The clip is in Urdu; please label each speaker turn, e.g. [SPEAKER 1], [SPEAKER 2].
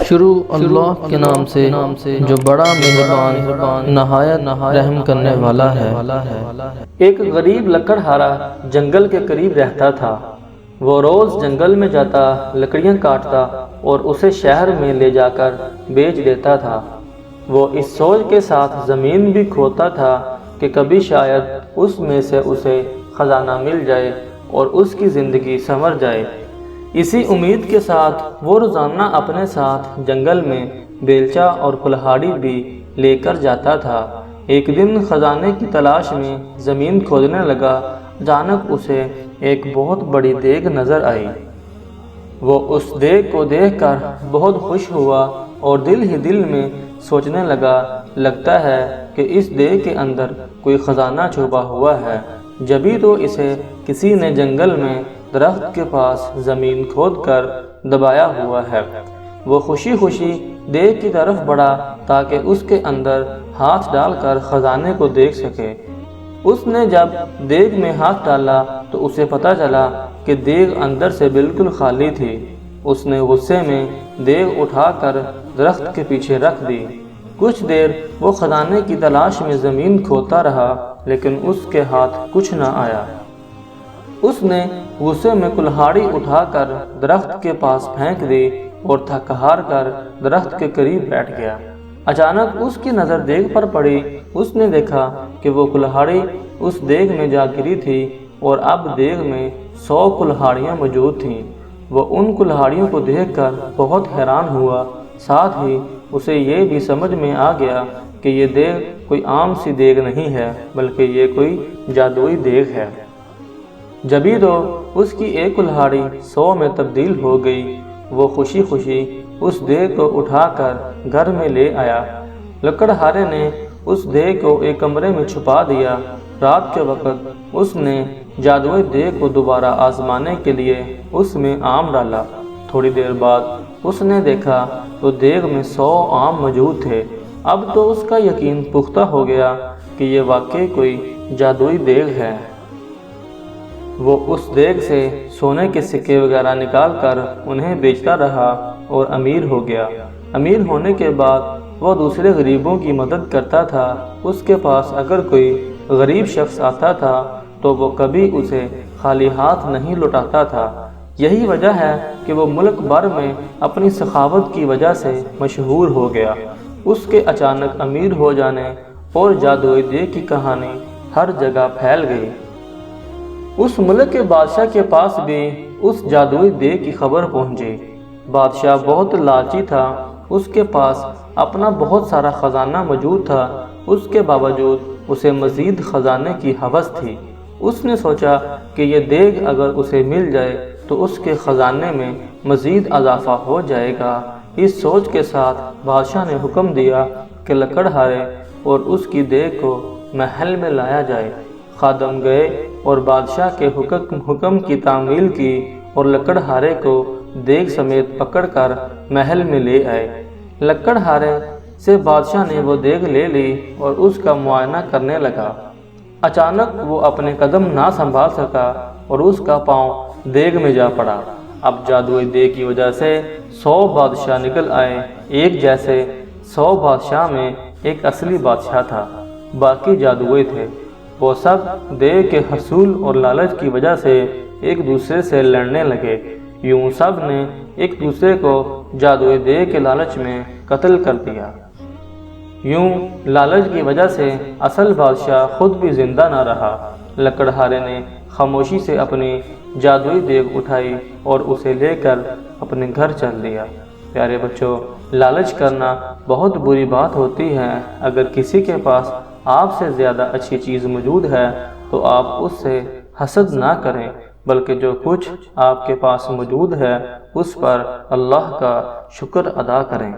[SPEAKER 1] شروع اللہ کے نام سے جو بڑا مہربان نہایت رحم کرنے والا ہے۔
[SPEAKER 2] ایک غریب لکڑہارا جنگل کے قریب رہتا تھا۔ وہ روز جنگل میں جاتا، لکڑیاں کاٹتا اور اسے شہر میں لے جا کر بیچ دیتا تھا۔ وہ اس سوچ کے ساتھ زمین بھی کھودتا تھا کہ کبھی شاید اس میں سے اسے خزانہ مل جائے اور اس کی زندگی سنور جائے۔ اسی امید کے ساتھ وہ روزانہ اپنے ساتھ جنگل میں بیلچہ اور کلہاڑی بھی لے کر جاتا تھا۔ ایک دن خزانے کی تلاش میں زمین کھودنے لگا، اچانک اسے ایک بہت بڑی دیگ نظر آئی۔ وہ اس دیگ کو دیکھ کر بہت خوش ہوا اور دل ہی دل میں سوچنے لگا، لگتا ہے کہ اس دیگ کے اندر کوئی خزانہ چھپا ہوا ہے، جبھی تو اسے کسی نے جنگل میں درخت کے پاس زمین کھود کر دبایا ہوا ہے۔ وہ خوشی خوشی دیگ کی طرف بڑھا تاکہ اس کے اندر ہاتھ ڈال کر خزانے کو دیکھ سکے۔ اس نے جب دیگ میں ہاتھ ڈالا تو اسے پتہ چلا کہ دیگ اندر سے بالکل خالی تھی۔ اس نے غصے میں دیگ اٹھا کر درخت کے پیچھے رکھ دی۔ کچھ دیر وہ خزانے کی تلاش میں زمین کھودتا رہا لیکن اس کے ہاتھ کچھ نہ آیا۔ اس نے غصے میں کلہاڑی اٹھا کر درخت کے پاس پھینک دی اور تھک ہار کر درخت کے قریب بیٹھ گیا۔ اچانک اس کی نظر دیگ پر پڑی۔ اس نے دیکھا کہ وہ کلہاڑی اس دیگ میں جا گری تھی اور اب دیگ میں 100 کلہاڑیاں موجود تھیں۔ وہ ان کلہاڑیوں کو دیکھ کر بہت حیران ہوا، ساتھ ہی اسے یہ بھی سمجھ میں آ گیا کہ یہ دیگ کوئی عام سی دیگ نہیں ہے بلکہ یہ کوئی جادوئی دیگ ہے۔ جبھی تو اس کی ایک کلہاڑی 100 میں تبدیل ہو گئی۔ وہ خوشی خوشی اس دیگ کو اٹھا کر گھر میں لے آیا۔ لکڑہارے نے اس دیگ کو ایک کمرے میں چھپا دیا۔ رات کے وقت اس نے جادوئی دیگ کو دوبارہ آزمانے کے لیے اس میں آم ڈالا۔ تھوڑی دیر بعد اس نے دیکھا تو دیگ میں 100 آم موجود تھے۔ اب تو اس کا یقین پختہ ہو گیا کہ یہ واقعی کوئی جادوئی دیگ ہے۔ وہ اس دیگ سے سونے کے سکے وغیرہ نکال کر انہیں بیچتا رہا اور امیر ہو گیا۔ امیر ہونے کے بعد وہ دوسرے غریبوں کی مدد کرتا تھا۔ اس کے پاس اگر کوئی غریب شخص آتا تھا تو وہ کبھی اسے خالی ہاتھ نہیں لوٹاتا تھا۔ یہی وجہ ہے کہ وہ ملک بھر میں اپنی سخاوت کی وجہ سے مشہور ہو گیا۔ اس کے اچانک امیر ہو جانے اور جادوئی دیگ کی کہانی ہر جگہ پھیل گئی۔ اس ملک کے بادشاہ کے پاس بھی اس جادوئی دیگ کی خبر پہنچی۔ بادشاہ بہت لالچی تھا، اس کے پاس اپنا بہت سارا خزانہ موجود تھا، اس کے باوجود اسے مزید خزانے کی ہوس تھی۔ اس نے سوچا کہ یہ دیگ اگر اسے مل جائے تو اس کے خزانے میں مزید اضافہ ہو جائے گا۔ اس سوچ کے ساتھ بادشاہ نے حکم دیا کہ لکڑہارے اور اس کی دیگ کو محل میں لایا جائے۔ خادم گئے اور بادشاہ کے حکم کی تعمیل کی اور لکڑہارے کو دیگ سمیت پکڑ کر محل میں لے آئے۔ لکڑہارے سے بادشاہ نے وہ دیگ لے لی اور اس کا معائنہ کرنے لگا۔ اچانک وہ اپنے قدم نہ سنبھال سکا اور اس کا پاؤں دیگ میں جا پڑا۔ اب جادوئی دیگ کی وجہ سے 100 بادشاہ نکل آئے۔ ایک جیسے 100 بادشاہ میں ایک اصلی بادشاہ تھا، باقی جادوئی تھے۔ وہ سب دیگ کے حصول اور لالچ کی وجہ سے ایک دوسرے سے لڑنے لگے۔ یوں سب نے ایک دوسرے کو جادوئی دیگ کے لالچ میں قتل کر دیا۔ یوں لالچ کی وجہ سے اصل بادشاہ خود بھی زندہ نہ رہا۔ لکڑہارے نے خاموشی سے اپنی جادوئی دیگ اٹھائی اور اسے لے کر اپنے گھر چل دیا۔ پیارے بچوں، لالچ کرنا بہت بری بات ہوتی ہے۔ اگر کسی کے پاس آپ سے زیادہ اچھی چیز موجود ہے تو آپ اس سے حسد نہ کریں، بلکہ جو کچھ آپ کے پاس موجود ہے اس پر اللہ کا شکر ادا کریں۔